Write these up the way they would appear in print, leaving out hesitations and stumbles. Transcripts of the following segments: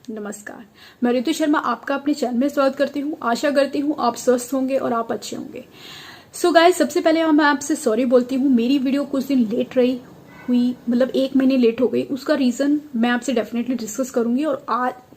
नमस्कार, मैं ऋतु शर्मा आपका अपने चैनल में स्वागत करती हूँ। आशा करती हूँ आप स्वस्थ होंगे और आप अच्छे होंगे। सो गाइस, सबसे पहले मैं आपसे सॉरी बोलती हूँ। मेरी वीडियो कुछ दिन लेट हुई, मतलब 1 महीने लेट हो गई। उसका रीज़न मैं आपसे डेफिनेटली डिस्कस करूंगी और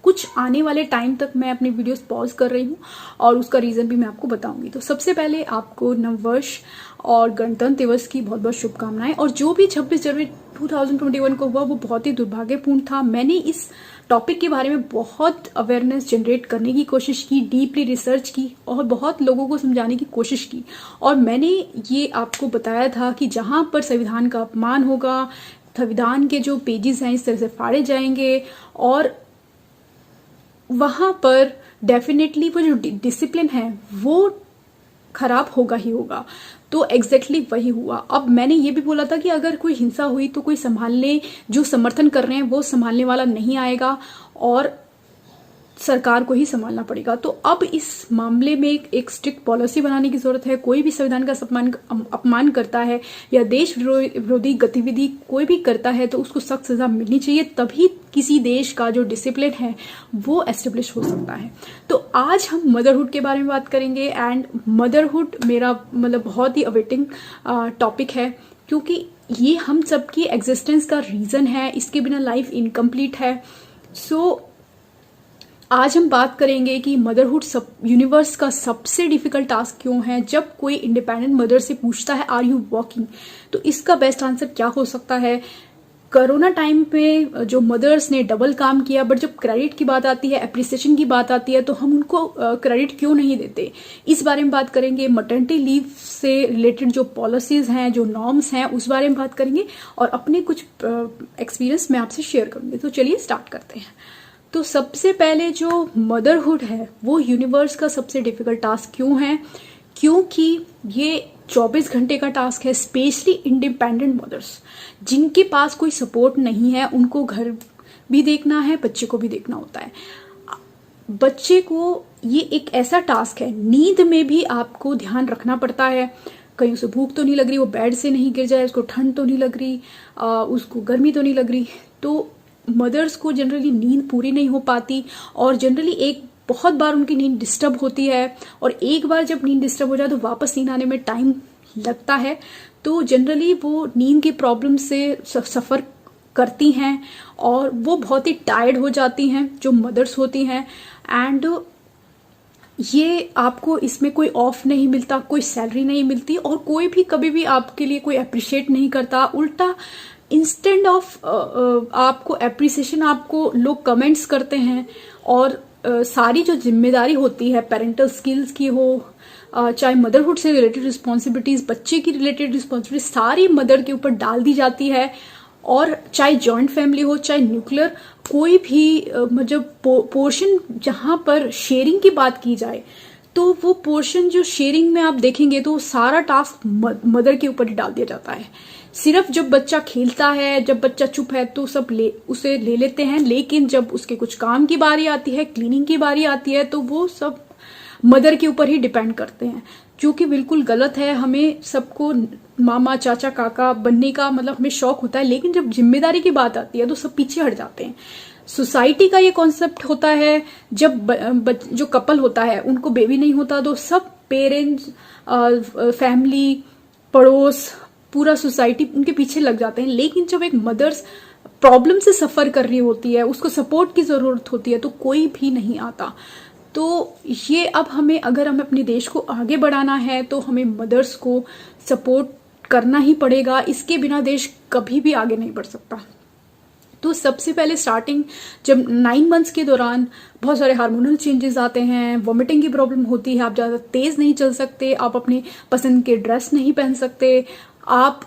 कुछ आने वाले टाइम तक मैं अपनी वीडियोस पॉज कर रही हूँ और उसका रीज़न भी मैं आपको बताऊंगी। तो सबसे पहले आपको नववर्ष और गणतंत्र दिवस की बहुत बहुत शुभकामनाएं। और जो भी 26 जनवरी 2021 को हुआ वो बहुत ही दुर्भाग्यपूर्ण था। मैंने इस टॉपिक के बारे में बहुत अवेयरनेस जनरेट करने की कोशिश की, डीपली रिसर्च की और बहुत लोगों को समझाने की कोशिश की। और मैंने ये आपको बताया था कि जहां पर संविधान का अपमान होगा, संविधान के जो पेजेस हैं इस तरह से फाड़े जाएंगे और वहां पर डेफिनेटली वो जो डिसिप्लिन है वो खराब होगा ही होगा। तो एग्जैक्टली वही हुआ। अब मैंने ये भी बोला था कि अगर कोई हिंसा हुई तो कोई संभालने, जो समर्थन कर रहे हैं वो संभालने वाला नहीं आएगा और सरकार को ही संभालना पड़ेगा। तो अब इस मामले में एक स्ट्रिक्ट पॉलिसी बनाने की जरूरत है। कोई भी संविधान का अपमान करता है या देश विरोधी गतिविधि कोई भी करता है तो उसको सख्त सजा मिलनी चाहिए, तभी किसी देश का जो डिसिप्लिन है वो एस्टेब्लिश हो सकता है। तो आज हम मदरहुड के बारे में बात करेंगे। एंड मदरहुड मेरा मतलब बहुत ही अवेटिंग टॉपिक है, क्योंकि ये हम सबकी एग्जिस्टेंस का रीजन है। इसके बिना लाइफ इनकम्प्लीट है। सो आज हम बात करेंगे कि मदरहुड यूनिवर्स का सबसे डिफिकल्ट टास्क क्यों है। जब कोई इंडिपेंडेंट मदर से पूछता है आर यू वर्किंग, तो इसका बेस्ट आंसर क्या हो सकता है। कोरोना टाइम पे जो मदर्स ने डबल काम किया, बट जब क्रेडिट की बात आती है, एप्रिसिएशन की बात आती है, तो हम उनको क्रेडिट क्यों नहीं देते, इस बारे में बात करेंगे। मटर्निटी लीव से रिलेटेड जो पॉलिसीज हैं, जो नॉर्म्स हैं, उस बारे में बात करेंगे और अपने कुछ एक्सपीरियंस मैं आपसे शेयर करूंगी। तो चलिए स्टार्ट करते हैं। तो सबसे पहले जो मदरहुड है वो यूनिवर्स का सबसे डिफिकल्ट टास्क क्यों है, क्योंकि ये 24 घंटे का टास्क है। स्पेशली इंडिपेंडेंट मदर्स जिनके पास कोई सपोर्ट नहीं है, उनको घर भी देखना है, बच्चे को भी देखना होता है। बच्चे को ये एक ऐसा टास्क है, नींद में भी आपको ध्यान रखना पड़ता है। कहीं उसे भूख तो नहीं लग रही, वो बेड से नहीं गिर जाए, उसको ठंड तो नहीं लग रही, उसको गर्मी तो नहीं लग रही। तो मदर्स को जनरली नींद पूरी नहीं हो पाती और जनरली एक बहुत बार उनकी नींद डिस्टर्ब होती है। और एक बार जब नींद डिस्टर्ब हो जाए तो वापस नींद आने में टाइम लगता है। तो जनरली वो नींद की प्रॉब्लम से सफ़र करती हैं और वो बहुत ही टायर्ड हो जाती हैं, जो मदर्स होती हैं। एंड ये आपको इसमें कोई ऑफ नहीं मिलता, कोई सैलरी नहीं मिलती और कोई भी कभी भी आपके लिए कोई अप्रिशिएट नहीं करता। उल्टा इंस्टेंट ऑफ आपको अप्रिसिएशन आपको लोग कमेंट्स करते हैं। और सारी जो जिम्मेदारी होती है पेरेंटल स्किल्स की हो, चाहे मदरहुड से रिलेटेड रिस्पॉन्सिबिलिटीज, बच्चे की रिलेटेड रिस्पॉन्सिबिलिटीज, सारी मदर के ऊपर डाल दी जाती है। और चाहे जॉइंट फैमिली हो, चाहे न्यूक्लियर, कोई भी मतलब पोर्शन जहां पर शेयरिंग की बात की जाए, तो वो पोर्शन जो शेयरिंग में आप देखेंगे तो सारा टास्क मदर के ऊपर ही डाल दिया जाता है। सिर्फ जब बच्चा खेलता है, जब बच्चा चुप है तो सब उसे ले लेते हैं, लेकिन जब उसके कुछ काम की बारी आती है, क्लीनिंग की बारी आती है, तो वो सब मदर के ऊपर ही डिपेंड करते हैं, जो कि बिल्कुल गलत है। हमें सबको मामा, चाचा, काका बनने का मतलब हमें शौक होता है, लेकिन जब जिम्मेदारी की बात आती है तो सब पीछे हट जाते हैं। सोसाइटी का ये कॉन्सेप्ट होता है, जब जो कपल होता है उनको बेबी नहीं होता तो सब पेरेंट्स, फैमिली, पड़ोस, पूरा सोसाइटी उनके पीछे लग जाते हैं। लेकिन जब एक मदर्स प्रॉब्लम से सफर कर रही होती है, उसको सपोर्ट की जरूरत होती है, तो कोई भी नहीं आता। तो ये अब हमें, अगर हमें अपने देश को आगे बढ़ाना है तो हमें मदर्स को सपोर्ट करना ही पड़ेगा। इसके बिना देश कभी भी आगे नहीं बढ़ सकता। तो सबसे पहले स्टार्टिंग जब 9 मंथ्स के दौरान बहुत सारे हार्मोनल चेंजेस आते हैं, वॉमिटिंग की प्रॉब्लम होती है, आप ज़्यादा तेज नहीं चल सकते, आप अपनी पसंद के ड्रेस नहीं पहन सकते, आप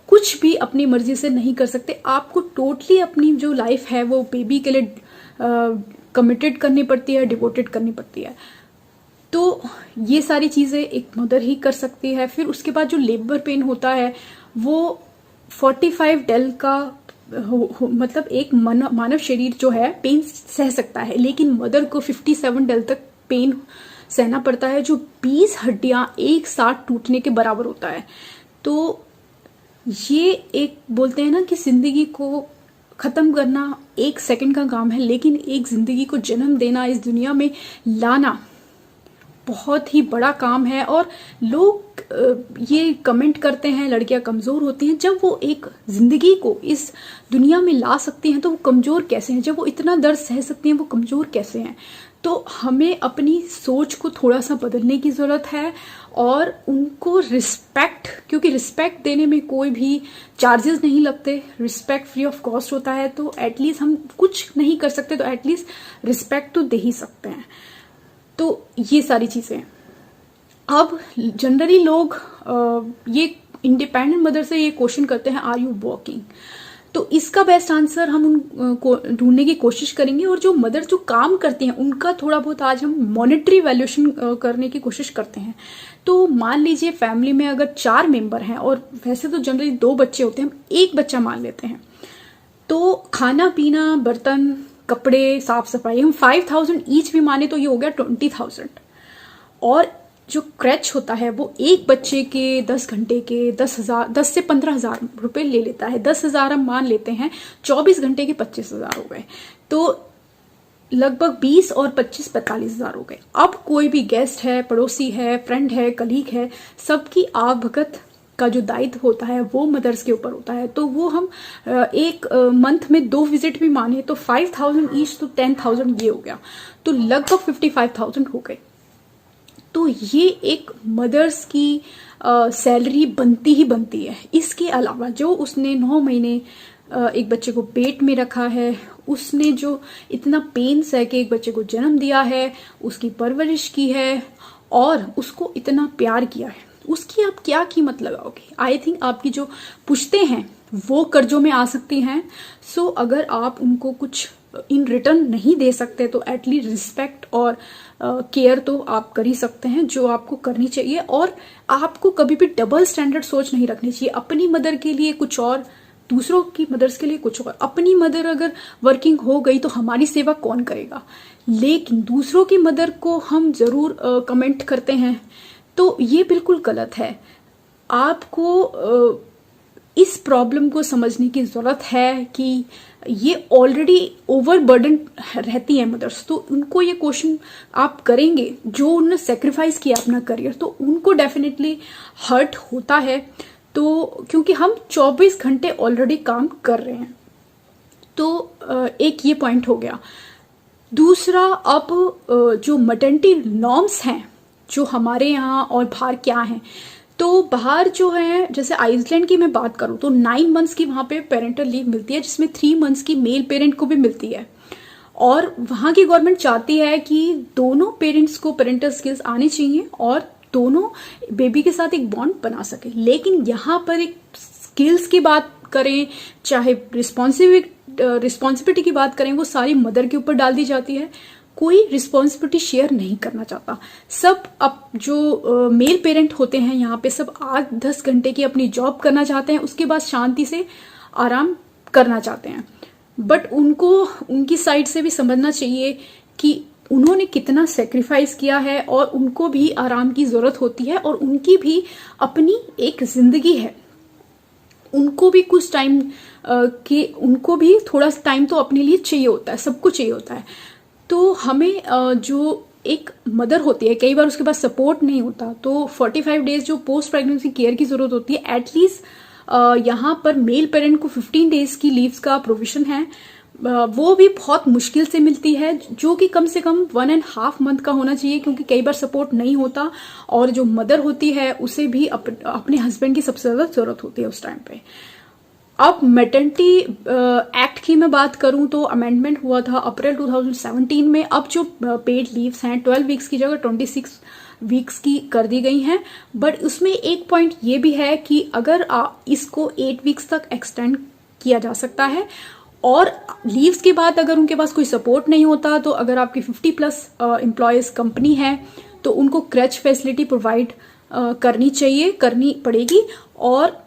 कुछ भी अपनी मर्जी से नहीं कर सकते। आपको टोटली अपनी जो लाइफ है वो बेबी के लिए कमिटेड करनी पड़ती है, डिवोटेड करनी पड़ती है। तो ये सारी चीज़ें एक मदर ही कर सकती है। फिर उसके बाद जो लेबर पेन होता है वो 45 डेल का मतलब एक मानव शरीर जो है पेन सह सकता है, लेकिन मदर को 57 डेल तक पेन सहना पड़ता है, जो 20 हड्डियां एक साथ टूटने के बराबर होता है। तो ये एक बोलते हैं ना कि जिंदगी को खत्म करना 1 सेकंड का काम है, लेकिन एक जिंदगी को जन्म देना, इस दुनिया में लाना बहुत ही बड़ा काम है। और लोग ये कमेंट करते हैं लड़कियां कमजोर होती हैं। जब वो एक जिंदगी को इस दुनिया में ला सकती हैं तो वो कमजोर कैसे हैं? जब वो इतना दर्द सह सकती हैं वो कमजोर कैसे हैं? तो हमें अपनी सोच को थोड़ा सा बदलने की जरूरत है और उनको रिस्पेक्ट, क्योंकि रिस्पेक्ट देने में कोई भी चार्जेस नहीं लगते, रिस्पेक्ट फ्री ऑफ कॉस्ट होता है। तो एटलीस्ट हम कुछ नहीं कर सकते तो एटलीस्ट रिस्पेक्ट तो दे ही सकते हैं। तो ये सारी चीजें। अब जनरली लोग ये इंडिपेंडेंट मदर से ये क्वेश्चन करते हैं, आर यू वर्किंग? तो इसका बेस्ट आंसर हम उनको ढूंढने की कोशिश करेंगे। और जो मदर जो काम करती हैं उनका थोड़ा बहुत आज हम मॉनेटरी वैल्यूएशन करने की कोशिश करते हैं। तो मान लीजिए फैमिली में अगर 4 मेंबर हैं और वैसे तो जनरली 2 बच्चे होते हैं, हम 1 बच्चा मान लेते हैं, तो खाना पीना, बर्तन, कपड़े, साफ सफाई हम 5000 ईच भी माने तो ये हो गया 20,000। और जो क्रैच होता है वो एक बच्चे के 10 घंटे के 10 से 15,000 रुपए ले लेता है। 10,000 हम मान लेते हैं, 24 घंटे के 25,000 हो गए, तो लगभग 20 और 25 45,000 हो गए। अब कोई भी गेस्ट है, पड़ोसी है, फ्रेंड है, कलीग है, सबकी आग भगत का जो दायित्व होता है वो मदर्स के ऊपर होता है। तो वो हम एक मंथ में 2 विजिट भी माने तो 5,000 ईच, तो 10,000 ये हो गया, तो लगभग 55,000 हो गए। तो ये एक मदर्स की सैलरी बनती ही बनती है। इसके अलावा जो उसने 9 महीने एक बच्चे को पेट में रखा है, उसने जो इतना पेन सह के एक बच्चे को जन्म दिया है, उसकी परवरिश की है और उसको इतना प्यार किया है, उसकी आप क्या कीमत लगाओगे? आई थिंक आपकी जो पुश्ते हैं वो कर्जों में आ सकती हैं। सो अगर आप उनको कुछ इन रिटर्न नहीं दे सकते तो एटलीस्ट रिस्पेक्ट और केयर तो आप कर ही सकते हैं, जो आपको करनी चाहिए। और आपको कभी भी डबल स्टैंडर्ड सोच नहीं रखनी चाहिए। अपनी मदर के लिए कुछ और, दूसरों की मदर्स के लिए कुछ और। अपनी मदर अगर वर्किंग हो गई तो हमारी सेवा कौन करेगा? लेकिन दूसरों की मदर को हम जरूर कमेंट करते हैं, तो ये बिल्कुल गलत है। आपको इस प्रॉब्लम को समझने की जरूरत है कि ये ऑलरेडी ओवरबर्डन रहती है मदर्स, तो उनको ये क्वेश्चन आप करेंगे, जो उन्होंने सेक्रीफाइस किया अपना करियर, तो उनको डेफिनेटली हर्ट होता है। तो क्योंकि हम 24 घंटे ऑलरेडी काम कर रहे हैं, तो एक ये पॉइंट हो गया। दूसरा, अब जो मैटरनिटी नॉर्म्स हैं जो हमारे यहाँ और बाहर क्या हैं, तो बाहर जो है, जैसे आइसलैंड की मैं बात करूं तो 9 मंथ्स की वहां पे पेरेंटल लीव मिलती है, जिसमें 3 मंथ्स की मेल पेरेंट को भी मिलती है। और वहां की गवर्नमेंट चाहती है कि दोनों पेरेंट्स को पेरेंटल स्किल्स आनी चाहिए और दोनों बेबी के साथ एक बॉन्ड बना सके। लेकिन यहाँ पर एक स्किल्स की बात करें, चाहे रिस्पॉन्सिबिलिटी की बात करें, वो सारी मदर के ऊपर डाल दी जाती है। कोई रिस्पॉन्सिबिलिटी शेयर नहीं करना चाहता। सब अब जो मेल पेरेंट होते हैं यहाँ पे, सब 8-10 घंटे की अपनी जॉब करना चाहते हैं, उसके बाद शांति से आराम करना चाहते हैं। बट उनको उनकी साइड से भी समझना चाहिए कि उन्होंने कितना सेक्रीफाइस किया है और उनको भी आराम की जरूरत होती है और उनकी भी अपनी एक जिंदगी है। उनको भी कुछ टाइम उनको भी थोड़ा टाइम तो अपने लिए चाहिए होता है, सबको चाहिए होता है। तो हमें जो एक मदर होती है, कई बार उसके पास सपोर्ट नहीं होता, तो 45 डेज जो पोस्ट प्रेगनेंसी केयर की जरूरत होती है, एटलीस्ट यहाँ पर मेल पेरेंट को 15 डेज की लीव्स का प्रोविजन है। वो भी बहुत मुश्किल से मिलती है, जो कि कम से कम 1.5 मंथ का होना चाहिए, क्योंकि कई बार सपोर्ट नहीं होता और जो मदर होती है उसे भी अपने हस्बैंड की सबसे ज्यादा जरूरत होती है उस टाइम पे। अब मैटरनिटी एक्ट की मैं बात करूं तो अमेंडमेंट हुआ था अप्रैल 2017 में। अब जो पेड लीव्स हैं 12 वीक्स की जगह 26 वीक्स की कर दी गई हैं। बट उसमें एक पॉइंट ये भी है कि अगर इसको 8 वीक्स तक एक्सटेंड किया जा सकता है। और लीव्स के बाद अगर उनके पास कोई सपोर्ट नहीं होता, तो अगर आपकी 50+ एम्प्लॉयज कंपनी है तो उनको क्रैच फैसिलिटी प्रोवाइड करनी पड़ेगी। और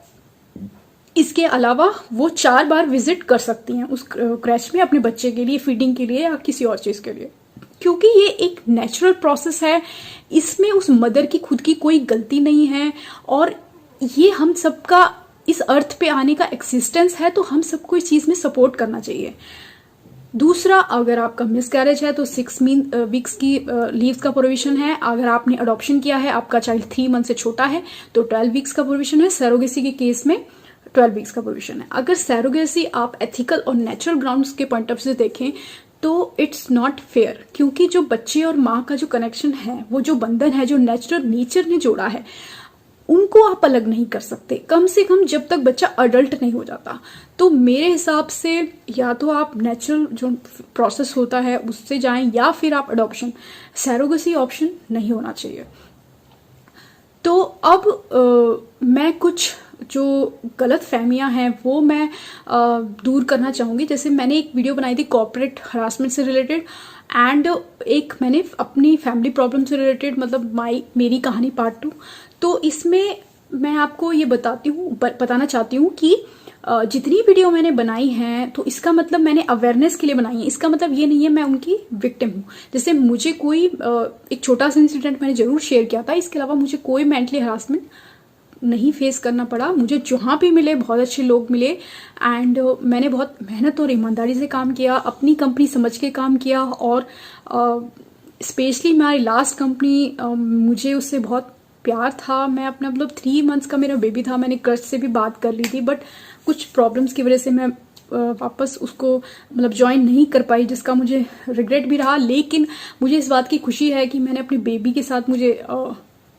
इसके अलावा वो 4 बार विजिट कर सकती हैं उस क्रैच में अपने बच्चे के लिए, फीडिंग के लिए या किसी और चीज के लिए, क्योंकि ये एक नेचुरल प्रोसेस है। इसमें उस मदर की खुद की कोई गलती नहीं है और ये हम सबका इस अर्थ पे आने का एक्सिस्टेंस है, तो हम सबको इस चीज में सपोर्ट करना चाहिए। दूसरा, अगर आपका मिसकैरेज है तो 6 वीक्स की लीव्स का प्रोविजन है। अगर आपने अडॉप्शन किया है, आपका चाइल्ड 3 मंथ से छोटा है, तो 12 वीक्स का प्रोविजन है। सैरोगेसी के केस में 12 वीक्स का प्रोविजन है। अगर सैरोगेसी आप एथिकल और नेचुरल ग्राउंड्स के पॉइंट ऑफ से देखें तो इट्स नॉट फेयर, क्योंकि जो बच्चे और माँ का जो कनेक्शन है, वो जो बंधन है, जो नेचर ने जोड़ा है, उनको आप अलग नहीं कर सकते, कम से कम जब तक बच्चा अडल्ट नहीं हो जाता। तो मेरे हिसाब से या तो आप नेचुरल जो प्रोसेस होता है उससे जाएं, या फिर आप अडॉप्शन। सैरोगेसी ऑप्शन नहीं होना चाहिए। तो अब मैं कुछ जो गलत फहमियां हैं वो मैं दूर करना चाहूंगी। जैसे मैंने एक वीडियो बनाई थी कॉर्पोरेट हरासमेंट से रिलेटेड, एंड एक मैंने अपनी फैमिली प्रॉब्लम से रिलेटेड, मतलब मेरी कहानी पार्ट 2। तो इसमें मैं आपको ये बताना चाहती हूँ कि जितनी वीडियो मैंने बनाई है, तो इसका मतलब मैंने अवेयरनेस के लिए बनाई है। इसका मतलब ये नहीं है मैं उनकी विक्टिम हूँ। जैसे मुझे कोई एक छोटा सा इंसिडेंट मैंने जरूर शेयर किया था, इसके अलावा मुझे कोई मेंटली हरासमेंट नहीं फेस करना पड़ा। मुझे जहाँ भी मिले बहुत अच्छे लोग मिले, एंड मैंने बहुत मेहनत और ईमानदारी से काम किया, अपनी कंपनी समझ के काम किया। और स्पेशली हमारी लास्ट कंपनी, मुझे उससे बहुत प्यार था। मैं अपना मतलब 3 मंथ्स का मेरा बेबी था, मैंने क्रश से भी बात कर ली थी, बट कुछ प्रॉब्लम्स की वजह से मैं वापस उसको मतलब ज्वाइन नहीं कर पाई, जिसका मुझे रिग्रेट भी रहा। लेकिन मुझे इस बात की खुशी है कि मैंने अपनी बेबी के साथ मुझे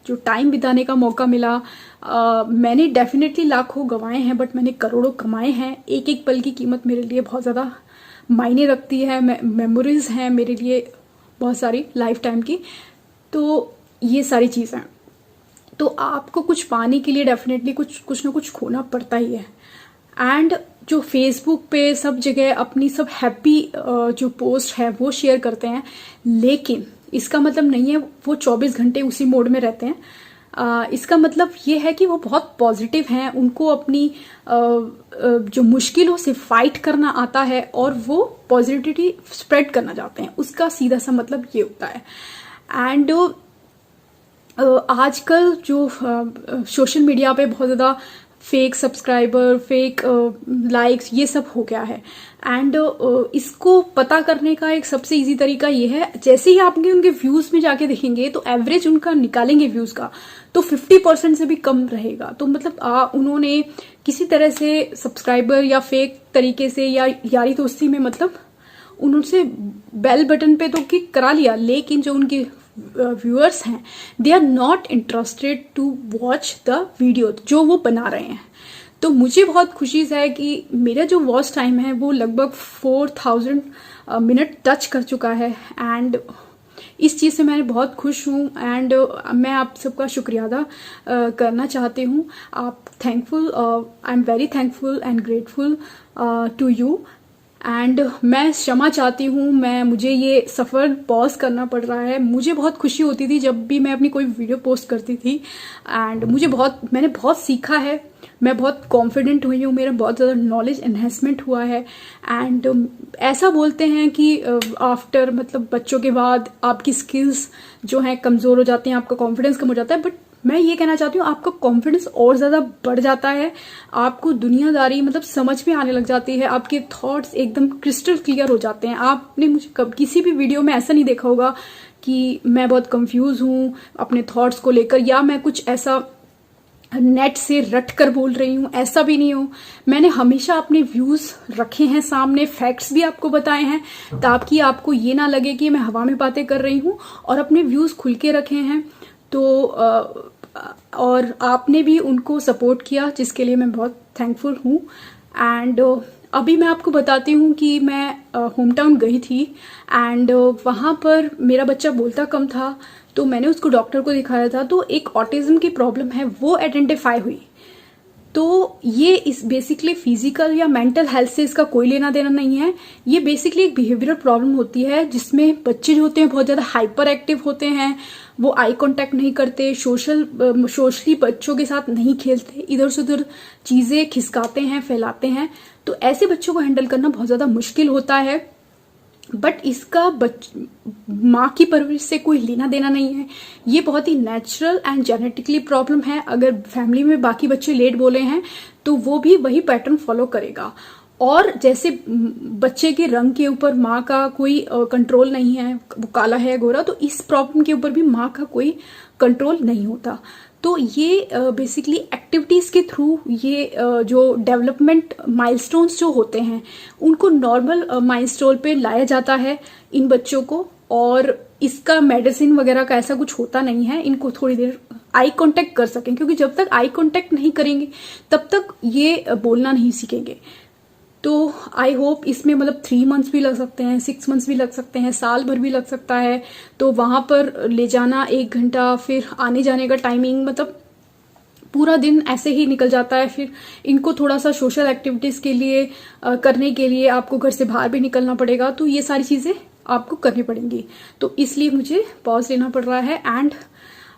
जो टाइम बिताने का मौका मिला। मैंने डेफिनेटली लाखों गंवाए हैं, बट मैंने करोड़ों कमाए हैं। एक एक पल की कीमत मेरे लिए बहुत ज़्यादा मायने रखती है। मेमोरीज हैं मेरे लिए बहुत सारी लाइफ टाइम की। तो ये सारी चीज़ें, तो आपको कुछ पाने के लिए डेफिनेटली कुछ ना कुछ खोना पड़ता ही है। एंड जो फेसबुक पे सब जगह अपनी सब हैप्पी जो पोस्ट है वो शेयर करते हैं, लेकिन इसका मतलब नहीं है वो 24 घंटे उसी मोड में रहते हैं। इसका मतलब ये है कि वो बहुत पॉजिटिव हैं, उनको अपनी जो मुश्किलों से फाइट करना आता है और वो पॉजिटिविटी स्प्रेड करना चाहते हैं। उसका सीधा सा मतलब ये होता है। एंड आजकल जो सोशल मीडिया पे बहुत ज़्यादा फेक सब्सक्राइबर, फेक लाइक्स, ये सब हो गया है। एंड इसको पता करने का एक सबसे इजी तरीका ये है, जैसे ही आप उनके व्यूज में जाके देखेंगे तो एवरेज उनका निकालेंगे व्यूज का, तो 50% से भी कम रहेगा। तो मतलब उन्होंने किसी तरह से सब्सक्राइबर या फेक तरीके से या यारी दोस्ती में मतलब उनसे बेल बटन पे तो क्लिक करा लिया, लेकिन जो उनके व्यूअर्स हैं they are not interested to watch the video जो वो बना रहे हैं। तो मुझे बहुत खुशी है कि मेरा जो वॉच टाइम है वो लगभग 4000 मिनट टच कर चुका है। एंड इस चीज़ से मैं बहुत खुश हूँ। एंड मैं आप सबका शुक्रिया अदा करना चाहती हूँ। आप thankful, I am very thankful and grateful to you. And मैं क्षमा चाहती हूँ, मुझे ये सफ़र पॉज करना पड़ रहा है। मुझे बहुत खुशी होती थी जब भी मैं अपनी कोई वीडियो पोस्ट करती थी, एंड मैंने बहुत सीखा है, मैं बहुत कॉन्फिडेंट हुई हूँ, मेरा बहुत ज़्यादा नॉलेज एनहेंसमेंट हुआ है। एंड ऐसा बोलते हैं कि आफ्टर मतलब बच्चों के बाद आपकी स्किल्स जो हैं कमज़ोर हो जाती हैं, आपका कॉन्फिडेंस कम हो जाता है, बट मैं ये कहना चाहती हूँ आपका कॉन्फिडेंस और ज़्यादा बढ़ जाता है। आपको दुनियादारी मतलब समझ में आने लग जाती है, आपके थॉट्स एकदम क्रिस्टल क्लियर हो जाते हैं। आपने मुझे किसी भी वीडियो में ऐसा नहीं देखा होगा कि मैं बहुत कंफ्यूज हूँ अपने थॉट्स को लेकर, या मैं कुछ ऐसा नेट से रट कर बोल रही हूँ, ऐसा भी नहीं हो। मैंने हमेशा अपने व्यूज रखे हैं सामने, फैक्ट्स भी आपको बताए हैं, ताकि आपको ये ना लगे कि मैं हवा में बातें कर रही हूँ, और अपने व्यूज खुल के रखे हैं। तो और आपने भी उनको सपोर्ट किया, जिसके लिए मैं बहुत थैंकफुल हूँ। एंड अभी मैं आपको बताती हूँ कि मैं होम टाउन गई थी, एंड वहाँ पर मेरा बच्चा बोलता कम था, तो मैंने उसको डॉक्टर को दिखाया था, तो एक ऑटिज्म की प्रॉब्लम है वो आइडेंटिफाई हुई। तो ये इस बेसिकली फिजिकल या मेंटल हेल्थ से इसका कोई लेना देना नहीं है। ये बेसिकली एक बिहेवियरल प्रॉब्लम होती है, जिसमें बच्चे जो होते हैं बहुत ज़्यादा हाइपर एक्टिव होते हैं, वो आई कांटेक्ट नहीं करते, सोशली बच्चों के साथ नहीं खेलते, इधर से उधर चीज़ें खिसकाते हैं, फैलाते हैं। तो ऐसे बच्चों को हैंडल करना बहुत ज़्यादा मुश्किल होता है। बट इसका माँ की परवरिश से कोई लेना देना नहीं है। ये बहुत ही नेचुरल एंड जेनेटिकली प्रॉब्लम है। अगर फैमिली में बाकी बच्चे लेट बोले हैं तो वो भी वही पैटर्न फॉलो करेगा। और जैसे बच्चे के रंग के ऊपर माँ का कोई कंट्रोल नहीं है, वो काला है गोरा, तो इस प्रॉब्लम के ऊपर भी माँ का कोई कंट्रोल नहीं होता। तो ये बेसिकली एक्टिविटीज़ के थ्रू ये जो डेवलपमेंट माइलस्टोन्स जो होते हैं उनको नॉर्मल माइलस्टोन पे लाया जाता है इन बच्चों को। और इसका मेडिसिन वगैरह का ऐसा कुछ होता नहीं है। इनको थोड़ी देर आई कांटेक्ट कर सकें, क्योंकि जब तक आई कांटेक्ट नहीं करेंगे तब तक ये बोलना नहीं सीखेंगे। तो आई होप इसमें मतलब 3 मंथ्स भी लग सकते हैं, 6 मंथ्स भी लग सकते हैं, साल भर भी लग सकता है। तो वहां पर ले जाना 1 घंटा, फिर आने जाने का टाइमिंग, मतलब पूरा दिन ऐसे ही निकल जाता है। फिर इनको थोड़ा सा सोशल एक्टिविटीज के लिए करने के लिए आपको घर से बाहर भी निकलना पड़ेगा। तो ये सारी चीजें आपको करनी पड़ेंगी। तो इसलिए मुझे पॉज लेना पड़ रहा है। एंड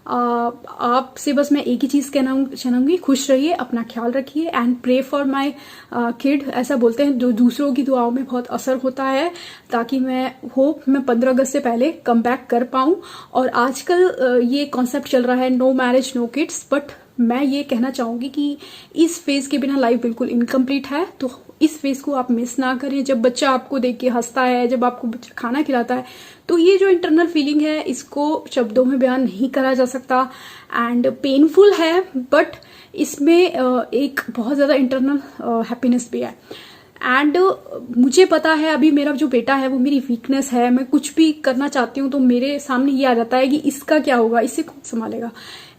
आपसे बस मैं एक ही चीज कहना चाहूंगी, खुश रहिए, अपना ख्याल रखिए and pray for my kid. ऐसा बोलते हैं जो दूसरों की दुआओं में बहुत असर होता है, ताकि मैं 15 अगस्त से पहले कम बैक कर पाऊं। और आजकल ये कॉन्सेप्ट चल रहा है no marriage no kids, but मैं ये कहना चाहूंगी कि इस फेज के बिना लाइफ बिल्कुल इनकम्प्लीट है। तो इस फेज को आप मिस ना करें। जब बच्चा आपको देख के हंसता है, जब आपको बच्चा खाना खिलाता है, तो ये जो इंटरनल फीलिंग है इसको शब्दों में बयान नहीं करा जा सकता। एंड पेनफुल है, बट इसमें एक बहुत ज्यादा इंटरनल हैप्पीनेस भी है। एंड मुझे पता है अभी मेरा जो बेटा है वो मेरी वीकनेस है। मैं कुछ भी करना चाहती हूँ तो मेरे सामने ये आ जाता है कि इसका क्या होगा, इससे कौन संभालेगा।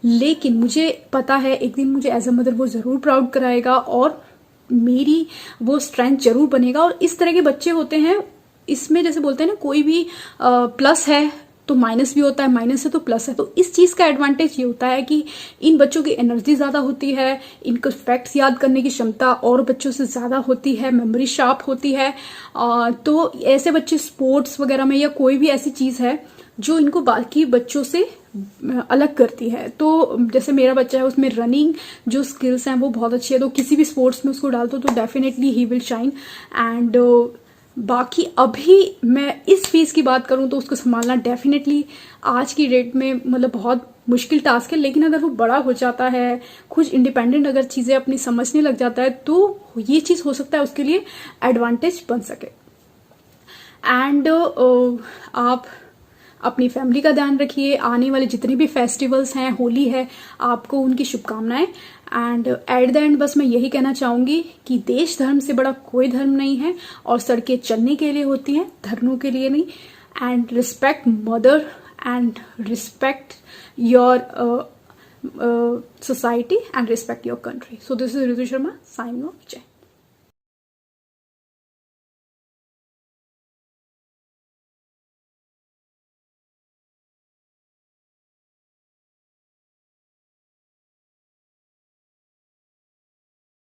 लेकिन मुझे पता है एक दिन मुझे एज अ मदर वो जरूर प्राउड कराएगा और मेरी वो स्ट्रेंथ जरूर बनेगा। और इस तरह के बच्चे होते हैं, इसमें जैसे बोलते हैं ना, कोई भी प्लस है तो माइनस भी होता है, माइनस है तो प्लस है। तो इस चीज का एडवांटेज ये होता है कि इन बच्चों की एनर्जी ज्यादा होती है, इनको फैक्ट्स याद करने की क्षमता और बच्चों से ज्यादा होती है, मेमोरी शार्प होती है। तो ऐसे बच्चे स्पोर्ट्स वगैरह में या कोई भी ऐसी चीज है जो इनको बाकी बच्चों से अलग करती है। तो जैसे मेरा बच्चा है, उसमें रनिंग जो स्किल्स हैं वो बहुत अच्छी है। तो किसी भी स्पोर्ट्स में उसको डाल दो तो definitely he will shine. And बाकी अभी मैं इस फेज की बात करूं तो उसको संभालना डेफिनेटली आज की डेट में मतलब बहुत मुश्किल टास्क है। लेकिन अगर वो बड़ा हो जाता है, खुद इंडिपेंडेंट अगर चीजें अपनी समझने लग जाता है, तो ये चीज हो सकता है उसके लिए एडवांटेज बन सके। एंड आप अपनी फैमिली का ध्यान रखिए। आने वाले जितने भी फेस्टिवल्स हैं, होली है, आपको उनकी शुभकामनाएं। एंड एट द एंड बस मैं यही कहना चाहूंगी कि देश धर्म से बड़ा कोई धर्म नहीं है और सड़कें चलने के लिए होती हैं, धर्मों के लिए नहीं। And respect mother and respect your society and respect your country. So this is Ritu Sharma signing off. Jai.